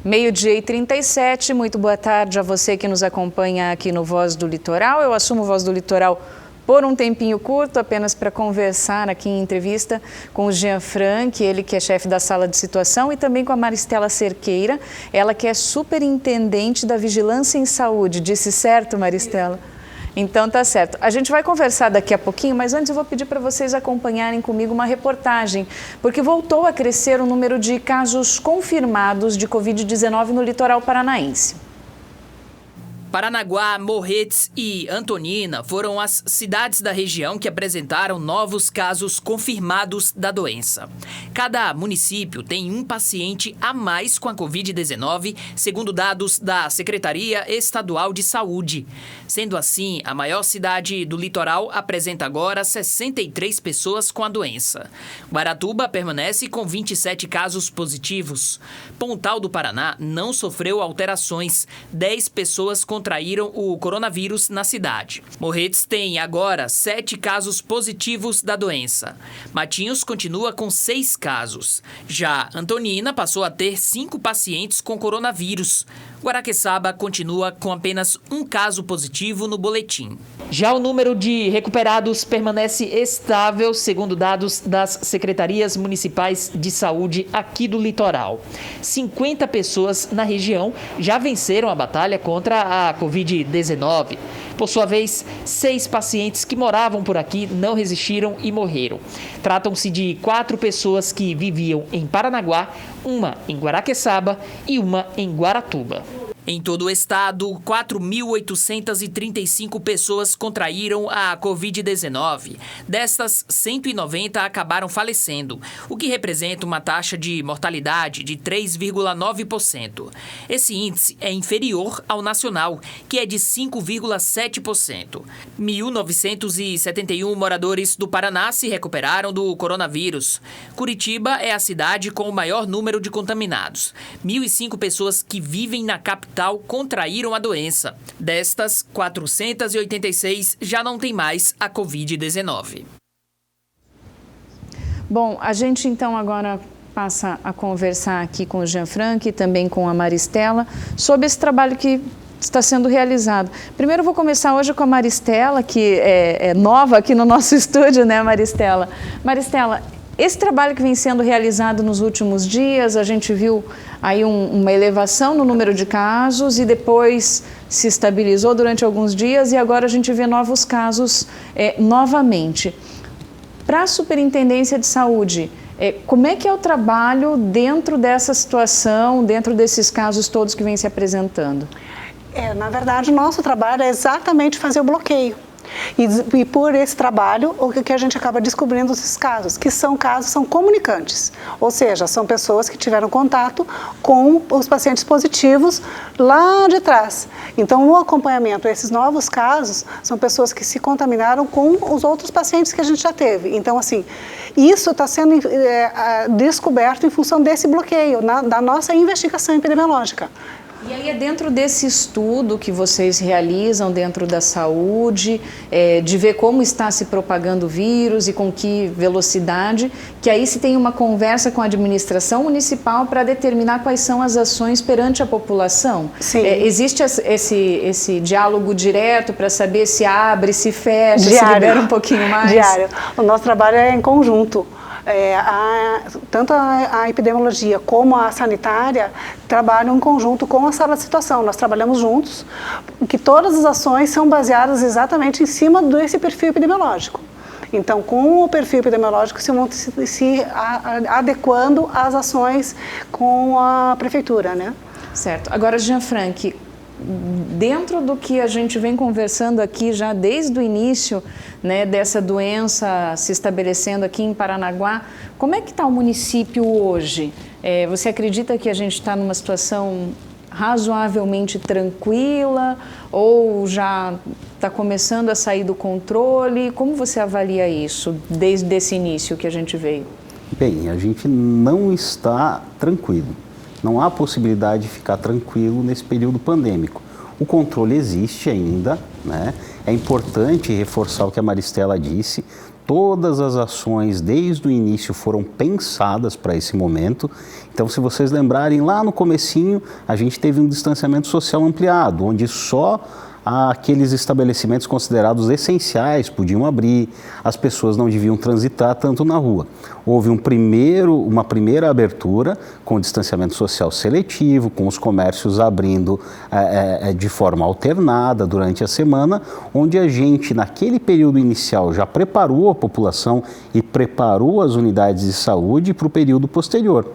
12h37, muito boa tarde a você que nos acompanha aqui no Voz do Litoral. Eu assumo Voz do Litoral por um tempinho curto, apenas para conversar aqui em entrevista com o Jean Franck, ele que é chefe da sala de situação, e também com a Maristela Cerqueira, ela que é superintendente da Vigilância em Saúde. Disse certo, Maristela? Então tá certo. A gente vai conversar daqui a pouquinho, mas antes eu vou pedir para vocês acompanharem comigo uma reportagem, porque voltou a crescer o número de casos confirmados de Covid-19 no litoral paranaense. Paranaguá, Morretes e Antonina foram as cidades da região que apresentaram novos casos confirmados da doença. Cada município tem um paciente a mais com a Covid-19, segundo dados da Secretaria Estadual de Saúde. Sendo assim, a maior cidade do litoral apresenta agora 63 pessoas com a doença. Guaratuba permanece com 27 casos positivos. Pontal do Paraná não sofreu alterações. 10 pessoas contraíram o coronavírus na cidade. Morretes tem agora 7 casos positivos da doença. Matinhos continua com 6 casos. Já Antonina passou a ter 5 pacientes com coronavírus. Guaraqueçaba continua com apenas 1 caso positivo no boletim. Já o número de recuperados permanece estável, segundo dados das secretarias municipais de saúde aqui do litoral. 50 pessoas na região já venceram a batalha contra a Covid-19. Por sua vez, 6 pacientes que moravam por aqui não resistiram e morreram. Tratam-se de 4 pessoas que viviam em Paranaguá, uma em Guaraqueçaba e uma em Guaratuba. Em todo o estado, 4.835 pessoas contraíram a Covid-19. Destas, 190 acabaram falecendo, o que representa uma taxa de mortalidade de 3,9%. Esse índice é inferior ao nacional, que é de 5,7%. 1.971 moradores do Paraná se recuperaram do coronavírus. Curitiba é a cidade com o maior número de contaminados. 1.005 pessoas que vivem na capital contraíram a doença. Destas, 486 já não tem mais a Covid-19. Bom, a gente então agora passa a conversar aqui com o Jean Franck e também com a Maristela sobre esse trabalho que está sendo realizado. Primeiro eu vou começar hoje com a Maristela, que é nova aqui no nosso estúdio, né, Maristela? Maristela, esse trabalho que vem sendo realizado nos últimos dias, a gente viu aí uma elevação no número de casos e depois se estabilizou durante alguns dias e agora a gente vê novos casos novamente. Para a Superintendência de Saúde, como é que é o trabalho dentro dessa situação, dentro desses casos todos que vêm se apresentando? Na verdade, o nosso trabalho é exatamente fazer o bloqueio. E por esse trabalho, o que a gente acaba descobrindo esses casos, que são comunicantes, ou seja, são pessoas que tiveram contato com os pacientes positivos lá de trás. Então, o acompanhamento, esses novos casos, são pessoas que se contaminaram com os outros pacientes que a gente já teve. Então, assim, isso está sendo descoberto em função desse bloqueio, da nossa investigação epidemiológica. E aí é dentro desse estudo que vocês realizam dentro da saúde, de ver como está se propagando o vírus e com que velocidade, que aí se tem uma conversa com a administração municipal para determinar quais são as ações perante a população? Sim. Existe esse diálogo direto para saber se abre, se fecha, se libera um pouquinho mais? Diário. O nosso trabalho é em conjunto. Tanto a epidemiologia como a sanitária trabalham em conjunto com a sala de situação. Nós trabalhamos juntos, que todas as ações são baseadas exatamente em cima desse perfil epidemiológico. Então, com o perfil epidemiológico, se vão se adequando às ações com a prefeitura, né? Certo. Agora, Jean Franck, dentro do que a gente vem conversando aqui já desde o início, né, dessa doença se estabelecendo aqui em Paranaguá, como é que está o município hoje? Você acredita que a gente está numa situação razoavelmente tranquila ou já está começando a sair do controle? Como você avalia isso desde esse início que a gente veio? Bem, a gente não está tranquilo. Não há possibilidade de ficar tranquilo nesse período pandêmico. O controle existe ainda, né? É importante reforçar o que a Maristela disse. Todas as ações desde o início foram pensadas para esse momento. Então, se vocês lembrarem, lá no comecinho, a gente teve um distanciamento social ampliado, onde só aqueles estabelecimentos considerados essenciais podiam abrir, as pessoas não deviam transitar tanto na rua. Houve uma primeira abertura com distanciamento social seletivo, com os comércios abrindo de forma alternada durante a semana, onde a gente, naquele período inicial, já preparou a população e preparou as unidades de saúde para o período posterior.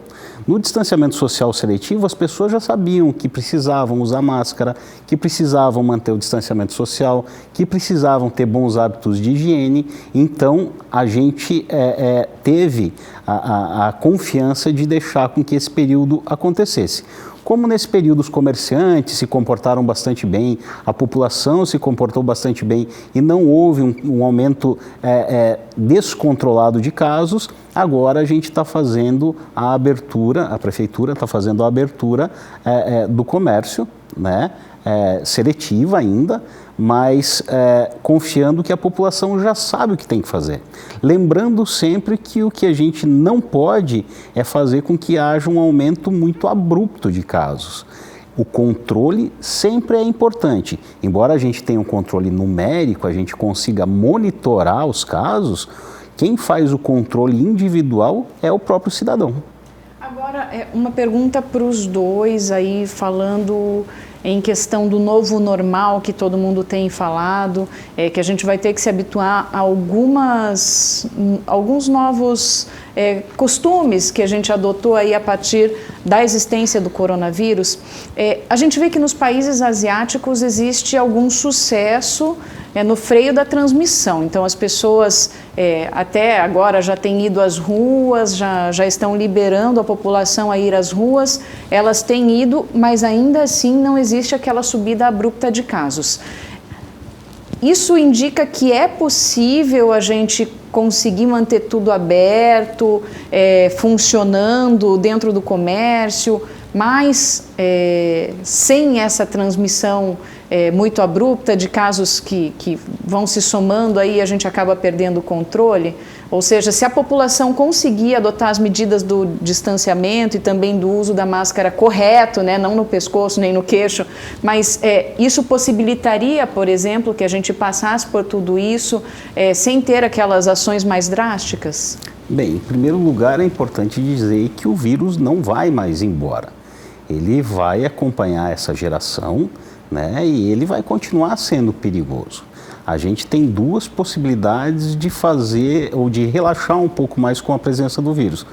No distanciamento social seletivo, as pessoas já sabiam que precisavam usar máscara, que precisavam manter o distanciamento social, que precisavam ter bons hábitos de higiene. Então, a gente teve a confiança de deixar com que esse período acontecesse. Como nesse período os comerciantes se comportaram bastante bem, a população se comportou bastante bem e não houve um aumento descontrolado de casos, agora a gente está fazendo a abertura, a prefeitura está fazendo a abertura do comércio, né? Seletiva ainda, mas confiando que a população já sabe o que tem que fazer. Lembrando sempre que o que a gente não pode é fazer com que haja um aumento muito abrupto de casos. O controle sempre é importante. Embora a gente tenha um controle numérico, a gente consiga monitorar os casos, quem faz o controle individual é o próprio cidadão. Agora, uma pergunta para os dois aí, falando em questão do novo normal que todo mundo tem falado, que a gente vai ter que se habituar a alguns novos costumes que a gente adotou aí a partir da existência do coronavírus. A gente vê que nos países asiáticos existe algum sucesso no freio da transmissão. Então, as pessoas até agora já têm ido às ruas, já estão liberando a população a ir às ruas, elas têm ido, mas ainda assim não existe aquela subida abrupta de casos. Isso indica que é possível a gente conseguir manter tudo aberto, funcionando dentro do comércio, mas sem essa transmissão muito abrupta de casos que vão se somando aí, a gente acaba perdendo o controle. Ou seja, se a população conseguir adotar as medidas do distanciamento e também do uso da máscara correto, né, não no pescoço nem no queixo, mas isso possibilitaria, por exemplo, que a gente passasse por tudo isso sem ter aquelas ações mais drásticas? Bem, em primeiro lugar é importante dizer que o vírus não vai mais embora. Ele vai acompanhar essa geração, né, e ele vai continuar sendo perigoso. A gente tem duas possibilidades de fazer ou de relaxar um pouco mais com a presença do vírus.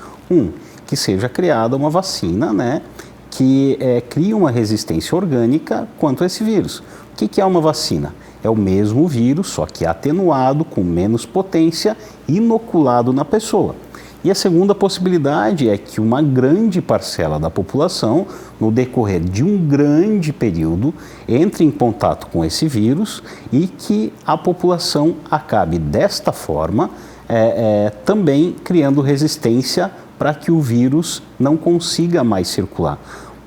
Que seja criada uma vacina, né, que crie uma resistência orgânica quanto a esse vírus. O que é uma vacina? É o mesmo vírus, só que atenuado, com menos potência, inoculado na pessoa. E a segunda possibilidade é que uma grande parcela da população, no decorrer de um grande período, entre em contato com esse vírus e que a população acabe desta forma também criando resistência para que o vírus não consiga mais circular.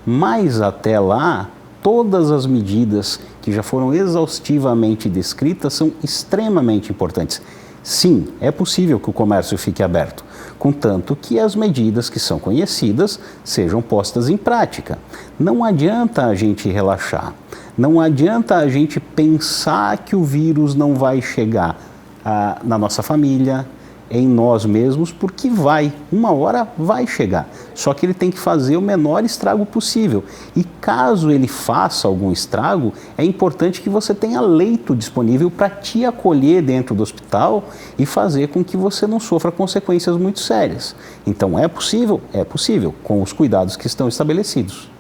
Mas até lá, todas as medidas que já foram exaustivamente descritas são extremamente importantes. Sim, é possível que o comércio fique aberto, contanto que as medidas que são conhecidas sejam postas em prática. Não adianta a gente relaxar, não adianta a gente pensar que o vírus não vai chegar na nossa família, em nós mesmos, porque uma hora vai chegar. Só que ele tem que fazer o menor estrago possível. E caso ele faça algum estrago, é importante que você tenha leito disponível para te acolher dentro do hospital e fazer com que você não sofra consequências muito sérias. Então, é possível? É possível, com os cuidados que estão estabelecidos.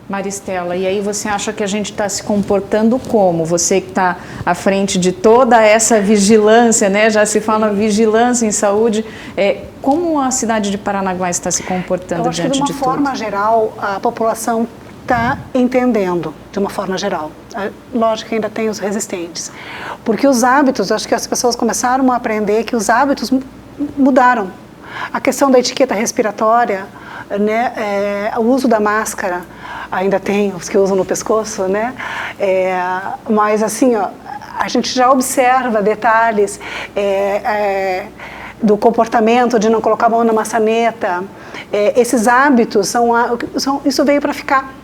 Maristela, e aí você acha que a gente está se comportando como? Você que está à frente de toda essa vigilância, né? Já se fala vigilância em saúde. Como a cidade de Paranaguá está se comportando diante de tudo? Eu acho que de uma forma geral, a população está entendendo, de uma forma geral. Lógico que ainda tem os resistentes. Porque os hábitos, eu acho que as pessoas começaram a aprender que os hábitos mudaram. A questão da etiqueta respiratória, né? O uso da máscara, ainda tem os que usam no pescoço, né? Mas assim, a gente já observa detalhes do comportamento de não colocar a mão na maçaneta. Esses hábitos, isso veio para ficar.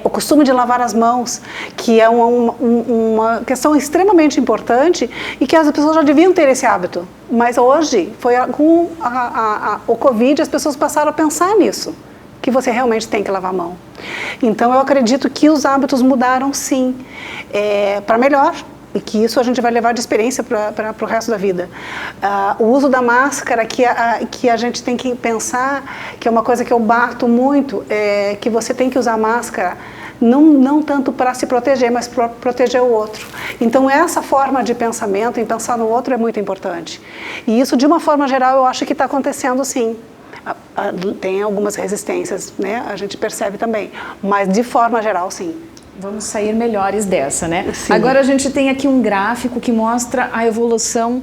O costume de lavar as mãos, que é uma questão extremamente importante e que as pessoas já deviam ter esse hábito. Mas hoje, com o Covid, as pessoas passaram a pensar nisso, que você realmente tem que lavar a mão. Então, eu acredito que os hábitos mudaram, sim, para melhor. E que isso a gente vai levar de experiência para o resto da vida. O uso da máscara, que a gente tem que pensar, que é uma coisa que eu bato muito, que você tem que usar máscara não tanto para se proteger, mas para proteger o outro. Então, essa forma de pensamento, em pensar no outro, é muito importante. E isso, de uma forma geral, eu acho que está acontecendo, sim. Tem algumas resistências, né? A gente percebe também, mas de forma geral, sim. Vamos sair melhores dessa, né? Sim. Agora a gente tem aqui um gráfico que mostra a evolução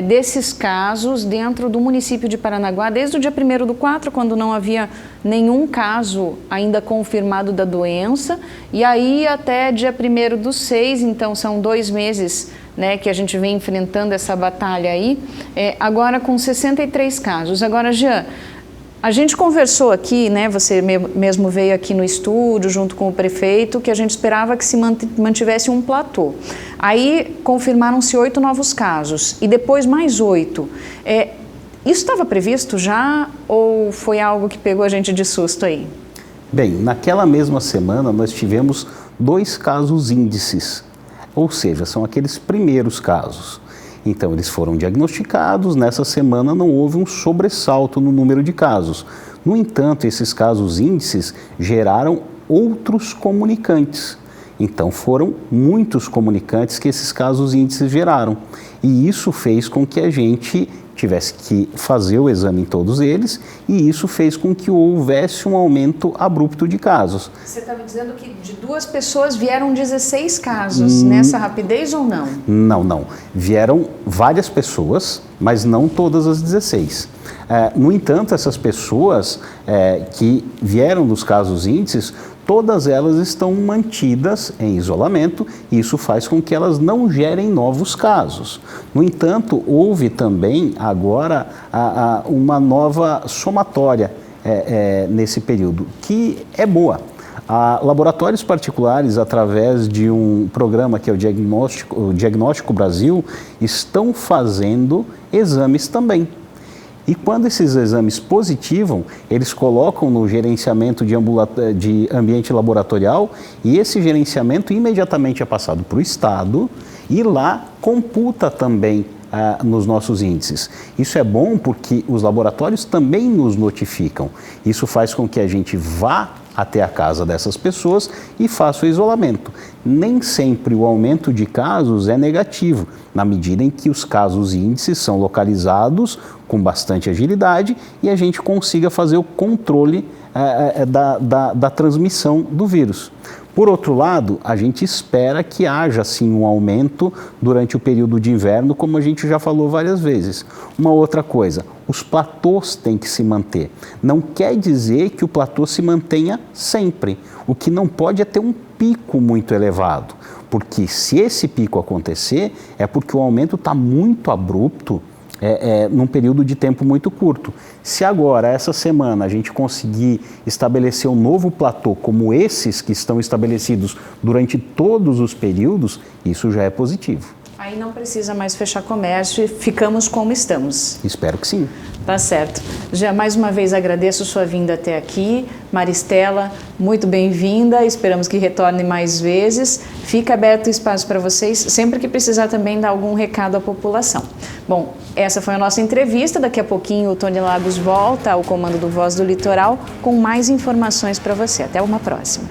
desses casos dentro do município de Paranaguá, desde o dia 1º/4, quando não havia nenhum caso ainda confirmado da doença, e aí até dia 1º/6, então são 2 meses, né, que a gente vem enfrentando essa batalha aí, agora com 63 casos. Agora, Jean, a gente conversou aqui, né, você mesmo veio aqui no estúdio junto com o prefeito, que a gente esperava que se mantivesse um platô. Aí confirmaram-se 8 novos casos e depois mais 8. Isso estava previsto já ou foi algo que pegou a gente de susto aí? Bem, naquela mesma semana nós tivemos 2 casos índices, ou seja, são aqueles primeiros casos. Então, eles foram diagnosticados, nessa semana não houve um sobressalto no número de casos. No entanto, esses casos índices geraram outros comunicantes. Então, foram muitos comunicantes que esses casos índices geraram. E isso fez com que a gente tivesse que fazer o exame em todos eles, e isso fez com que houvesse um aumento abrupto de casos. Você estava dizendo que de 2 pessoas vieram 16 casos nessa rapidez ou não? Não. Vieram várias pessoas, mas não todas as 16. No entanto, essas pessoas que vieram dos casos índices, todas elas estão mantidas em isolamento e isso faz com que elas não gerem novos casos. No entanto, houve também agora uma nova somatória nesse período, que é boa. Laboratórios particulares, através de um programa que é o Diagnóstico Brasil, estão fazendo exames também. E quando esses exames positivam, eles colocam no gerenciamento de ambiente laboratorial e esse gerenciamento imediatamente é passado para o Estado e lá computa também nos nossos índices. Isso é bom porque os laboratórios também nos notificam. Isso faz com que a gente vá até a casa dessas pessoas e faça o isolamento. Nem sempre o aumento de casos é negativo, na medida em que os casos índices são localizados com bastante agilidade e a gente consiga fazer o controle da transmissão do vírus. Por outro lado, a gente espera que haja sim um aumento durante o período de inverno, como a gente já falou várias vezes. Uma outra coisa, os platôs têm que se manter. Não quer dizer que o platô se mantenha sempre. O que não pode é ter um pico muito elevado, porque se esse pico acontecer, é porque o aumento está muito abrupto, num período de tempo muito curto. Se agora, essa semana, a gente conseguir estabelecer um novo platô como esses que estão estabelecidos durante todos os períodos, isso já é positivo. Aí não precisa mais fechar comércio e ficamos como estamos. Espero que sim. Tá certo. Já mais uma vez agradeço sua vinda até aqui. Maristela, muito bem-vinda. Esperamos que retorne mais vezes. Fica aberto o espaço para vocês, sempre que precisar também dar algum recado à população. Bom, essa foi a nossa entrevista. Daqui a pouquinho o Tony Lagos volta ao comando do Voz do Litoral com mais informações para você. Até uma próxima.